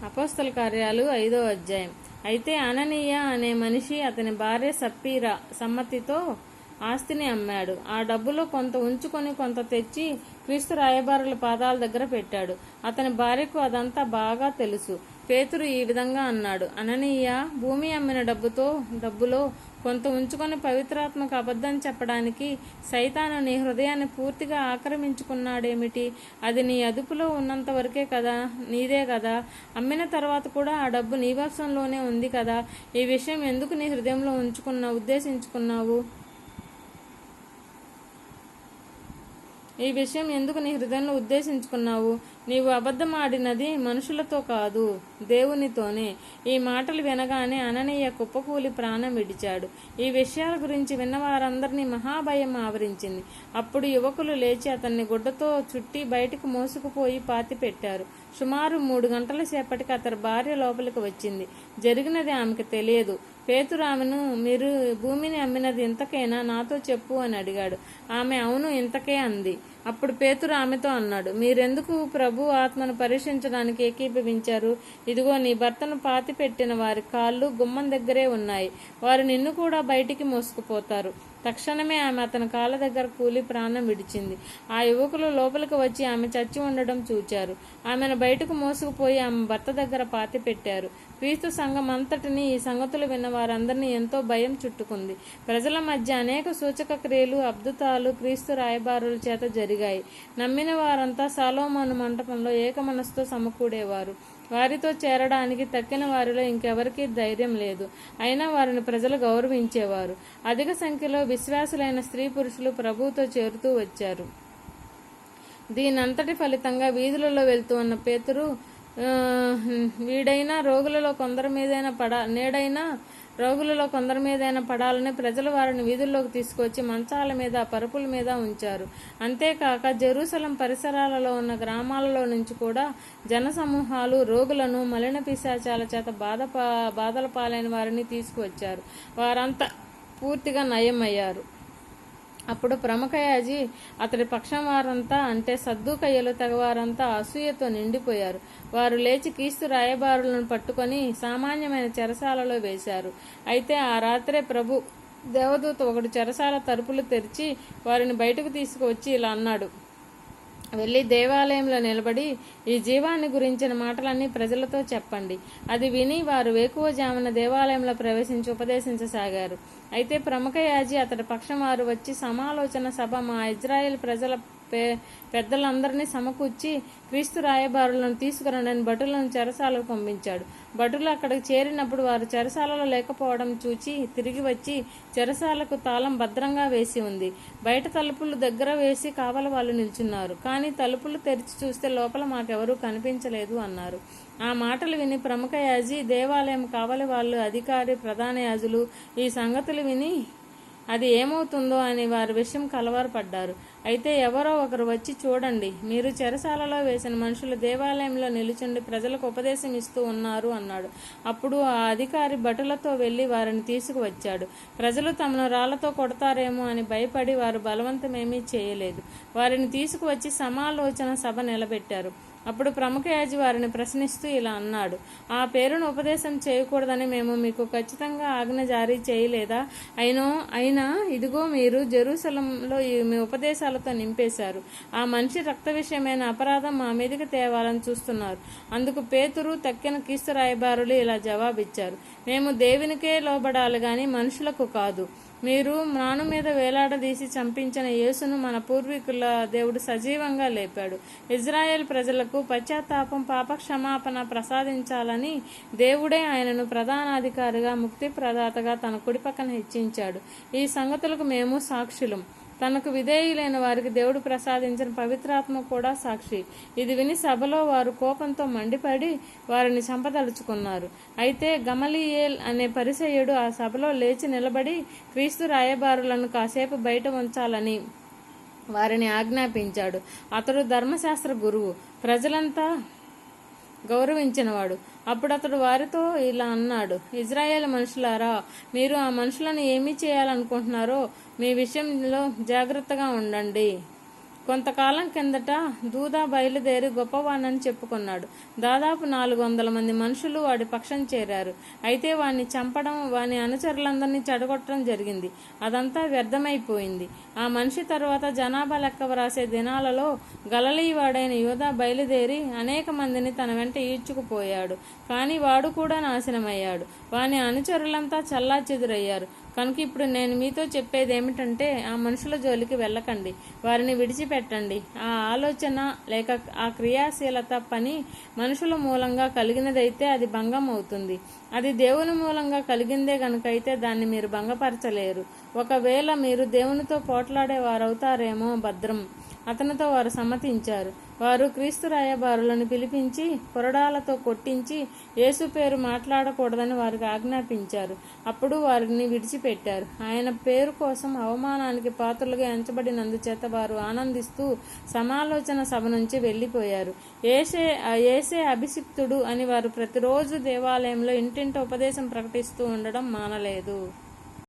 అపోస్తల కార్యాలు 5వ అధ్యాయం. అయితే అననీయ అనే మనిషి అతని భార్య సప్పీరా సమ్మతితో ఆస్తిని అమ్మాడు. ఆ డబ్బులో కొంత ఉంచుకొని కొంత తెచ్చి క్రీస్తు రాయబారుల పాదాల దగ్గర పెట్టాడు. అతని భార్యకు అదంతా బాగా తెలుసు. పేతురు ఈ విధంగా అన్నాడు, అననీయ, భూమి అమ్మిన డబ్బులో కొంత ఉంచుకొని పవిత్రాత్మకు అబద్ధం చెప్పడానికి సైతాను నీ హృదయాన్ని పూర్తిగా ఆక్రమించుకున్నాడేమిటి? అది నీ అదుపులో ఉన్నంత వరకే కదా, నీదే కదా. అమ్మిన తర్వాత కూడా ఆ డబ్బు నీ వశంలోనే ఉంది కదా. ఈ విషయం ఎందుకు నీ హృదయంలో ఉద్దేశించుకున్నావు? నీవు అబద్ధం ఆడినది మనుషులతో కాదు, దేవునితోనే. ఈ మాటలు వినగానే అననీయ కుప్పకూలి ప్రాణం విడిచాడు. ఈ విషయాల గురించి విన్న వారందరినీ మహాభయం ఆవరించింది. అప్పుడు యువకులు లేచి అతన్ని గుడ్డతో చుట్టి బయటకు మోసుకుపోయి పాతి పెట్టారు. సుమారు 3 గంటల సేపటికి అతని భార్య లోపలికి వచ్చింది. జరిగినది ఆమెకు తెలియదు. పేతురు ఆమెను, మీరు భూమిని అమ్మినది ఇంతకేనా, నాతో చెప్పు అని అడిగాడు. ఆమె అవును, ఇంతకే అంది. అప్పుడు పేతురు ఆమెతో అన్నాడు, మీరెందుకు ప్రభు ఆత్మను పరీక్షించడానికి ఏకీభవించారు? ఇదిగో, నీ భర్తను పాతి పెట్టిన వారి కాళ్ళు గుమ్మం దగ్గరే ఉన్నాయి. వారు నిన్ను కూడా బయటికి మోసుకుపోతారు. తక్షణమే ఆమె అతని కాళ్ళ దగ్గర కూలి ప్రాణం విడిచింది. ఆ యువకులు లోపలికి వచ్చి ఆమె చచ్చి ఉండడం చూచారు. ఆమెను బయటకు మోసుకుపోయి ఆమె భర్త దగ్గర పాతి పెట్టారు. క్రీస్తు సంఘం అంతటిని ఈ సంగతులు విన్న వారందరినీ ఎంతో భయం చుట్టుకుంది. ప్రజల మధ్య అనేక సూచక క్రియలు, అద్భుతాలు క్రీస్తు రాయబారుల చేత జరిగాయి. నమ్మిన వారంతా సొలొమోను మంటపంలో ఏక మనసుతో సమకూడేవారు. వారితో చేరడానికి తక్కిన వారిలో ఇంకెవరికీ ధైర్యం లేదు. అయినా వారిని ప్రజలు గౌరవించేవారు. అధిక సంఖ్యలో విశ్వాసులైన స్త్రీ పురుషులు ప్రభువుతో చేరుతూ వచ్చారు. దీనంతటి ఫలితంగా వీధులలో వెళ్తూ ఉన్న పేతురు, నేడైనా రోగులలో కొందరి మీదైనా పడాలని ప్రజలు వారిని వీధుల్లోకి తీసుకొచ్చి మంచాల మీద, పరుపుల మీద ఉంచారు. అంతేకాక జెరూసలం పరిసరాలలో ఉన్న గ్రామాలలో నుంచి కూడా జనసమూహాలు రోగులను, మలిన పిశాచాల చేత బాధల పాలైన వారిని తీసుకువచ్చారు. వారంతా పూర్తిగా నయమయ్యారు. అప్పుడు ప్రముఖ యాజీ అతడి పక్షం వారంతా, అంటే సద్దూకయ్యుల తెగవారంతా అసూయతో నిండిపోయారు. వారు లేచి క్రీస్తు రాయబారులను పట్టుకొని సామాన్యమైన చెరసాలలో వేశారు. అయితే ఆ రాత్రే ప్రభు దేవదూత ఒకడు చెరసాల తలుపులు తెరిచి వారిని బయటకు తీసుకువచ్చి ఇలా అన్నాడు, వెళ్ళి దేవాలయంలో నిలబడి ఈ జీవాన్ని గురించిన మాటలన్నీ ప్రజలతో చెప్పండి. అది విని వారు వేకువజామున దేవాలయంలో ప్రవేశించి ఉపదేశించసాగారు. అయితే ప్రముఖ యాజీ అతడి పక్షం వారు వచ్చి సమాలోచన సభ మా ఇజ్రాయేల్ ప్రజల పెద్దలందరినీ సమకూర్చి క్రీస్తు రాయబారులను తీసుకురండని భటులను చెరసాలకు పంపించాడు. భటులు అక్కడికి చేరినప్పుడు వారు చెరసాలలో లేకపోవడం చూచి తిరిగి వచ్చి చెరసాలకు తాళం భద్రంగా వేసి ఉంది. బయట తలుపులు దగ్గర వేసి కావలి వాళ్ళు నిల్చున్నారు. కానీ తలుపులు తెరిచి చూస్తే లోపల మాకెవరూ కనిపించలేదు అన్నారు. ఆ మాటలు విని ప్రముఖ యాజీ, దేవాలయం కావలి వాళ్ళు, అధికారి, ప్రధాన యాజులు ఈ సంగతులు విని అది ఏమవుతుందో అని వారి విషయం కలవరపడ్డారు. అయితే ఎవరో ఒకరు వచ్చి, చూడండి, మీరు చెరసాలలో వేసిన మనుషులు దేవాలయంలో నిలుచుండి ప్రజలకు ఉపదేశం ఇస్తూ ఉన్నారు అన్నాడు. అప్పుడు ఆ అధికారి భటులతో వెళ్లి వారిని తీసుకువచ్చాడు. ప్రజలు తమను రాళ్లతో కొడతారేమో అని భయపడి వారు బలవంతమేమీ చేయలేదు. వారిని తీసుకువచ్చి సమాలోచన సభ నిలబెట్టారు. అప్పుడు ప్రముఖ యాజీ వారిని ప్రశ్నిస్తూ ఇలా అన్నాడు, ఆ పేరును ఉపదేశం చేయకూడదని మేము మీకు ఖచ్చితంగా ఆజ్ఞ జారీ చేయలేదా? అయినా ఇదిగో, మీరు జెరూసలంలో మీ ఉపదేశాలతో నింపేశారు. ఆ మనిషి రక్త విషయమైన అపరాధం మా మీదకి తేవాలని చూస్తున్నారు. అందుకు పేతురు, తక్కిన క్రీస్తు రాయబారులు ఇలా జవాబిచ్చారు, మేము దేవునికే లోబడాలి గాని మనుషులకు కాదు. మీరు మ్రాను మీద వేలాడదీసి చంపించిన యేసును మన పూర్వీకుల దేవుడు సజీవంగా లేపాడు. ఇజ్రాయేల్ ప్రజలకు పశ్చాత్తాపం, పాప క్షమాపణ ప్రసాదించాలని దేవుడే ఆయనను ప్రధానాధికారిగా, ముక్తి ప్రదాతగా తన కుడిపక్కన హెచ్చించాడు. ఈ సంగతులకు మేము సాక్షులం. తనకు విధేయులైన వారికి దేవుడు ప్రసాదించిన పవిత్రాత్మ కూడా సాక్షి. ఇది విని సభలో వారు కోపంతో మండిపడి వారిని చంపదలుచుకున్నారు. అయితే గమలీయేల్ అనే పరిసయ్యుడు ఆ సభలో లేచి నిలబడి క్రీస్తు రాయబారులను కాసేపు బయట ఉంచాలని వారిని ఆజ్ఞాపించాడు. అతడు ధర్మశాస్త్ర గురువు, ప్రజలంతా గౌరవించినవాడు. అప్పుడు అతడు వారితో ఇలా అన్నాడు, ఇజ్రాయేల్ మనుషులారా, మీరు ఆ మనుషులను ఏమి చేయాలనుకుంటున్నారో మీ విషయంలో జాగ్రత్తగా ఉండండి. కొంతకాలం కిందట దూదా బయలుదేరి గొప్పవాణ్ణని చెప్పుకున్నాడు. దాదాపు 400 మంది మనుషులు వాడి పక్షం చేరారు. అయితే వాణ్ణి చంపడం, వాని అనుచరులందరినీ చెడగొట్టడం జరిగింది. అదంతా వ్యర్థమైపోయింది. ఆ మనిషి తరువాత జనాభా లెక్క వ్రాసే దినాలలో గలిలయవాడైన యూదా బయలుదేరి అనేక మందిని తన వెంట ఈడ్చుకుపోయాడు. కానీ వాడు కూడా నాశనమయ్యాడు. వాని అనుచరులంతా చల్లాచెదురయ్యారు. కనుక ఇప్పుడు నేను మీతో చెప్పేది ఏమిటంటే, ఆ మనుషుల జోలికి వెళ్ళకండి, వారిని విడిచిపెట్టండి. ఆ ఆలోచన లేక ఆ క్రియాశీలత పని మనుషుల మూలంగా కలిగినదైతే అది భంగం అవుతుంది. అది దేవుని మూలంగా కలిగిందే గనుకైతే దాన్ని మీరు భంగపరచలేరు. ఒకవేళ మీరు దేవునితో పోట్లాడే వారవుతారేమో భద్రం. అతనితో వారు సమ్మతించారు. వారు క్రీస్తు రాయబారులను పిలిపించి కొరడాలతో కొట్టించి యేసు పేరు మాట్లాడకూడదని వారికి ఆజ్ఞాపించారు. అప్పుడు వారిని విడిచిపెట్టారు. ఆయన పేరు కోసం అవమానానికి పాత్రలుగా ఎంచబడినందుచేత వారు ఆనందిస్తూ సమాలోచన సభ నుంచి వెళ్ళిపోయారు. యేసే అభిషిక్తుడు అని వారు ప్రతిరోజు దేవాలయంలో ఇంటింటి ఉపదేశం ప్రకటిస్తూ ఉండడం మానలేదు.